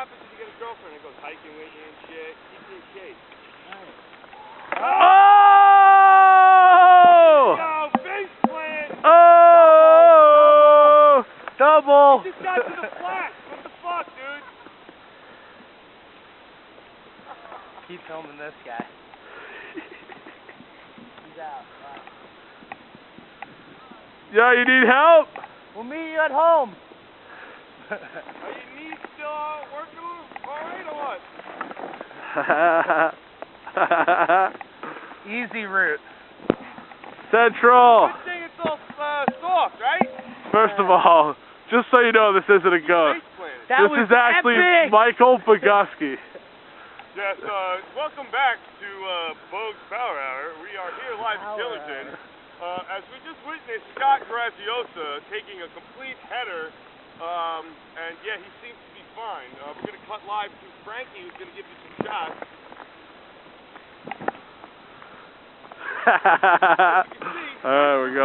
happens if you get a girlfriend that goes hiking with you and shit? Keep you in shape. Oh! Yo, face plant! Oh! Double! He just got to the flat. What the fuck, dude? Keep filming this guy. He's out. Wow. Yeah, you need help? We'll meet you at home. Are your knees still working alright or what? Easy route. Central! Good thing it's all soft, right? First of all, just so you know, this isn't a ghost. Face planted. That This was is actually epic! Michael Bogusky. Yes, welcome back to Bogue's Power Hour. We are here live in Killington. As we just witnessed Scott Graziosa taking a complete header, and yeah, he seems to be fine. We're going to cut live to Frankie, who's going to give you some shots. Alright, we go.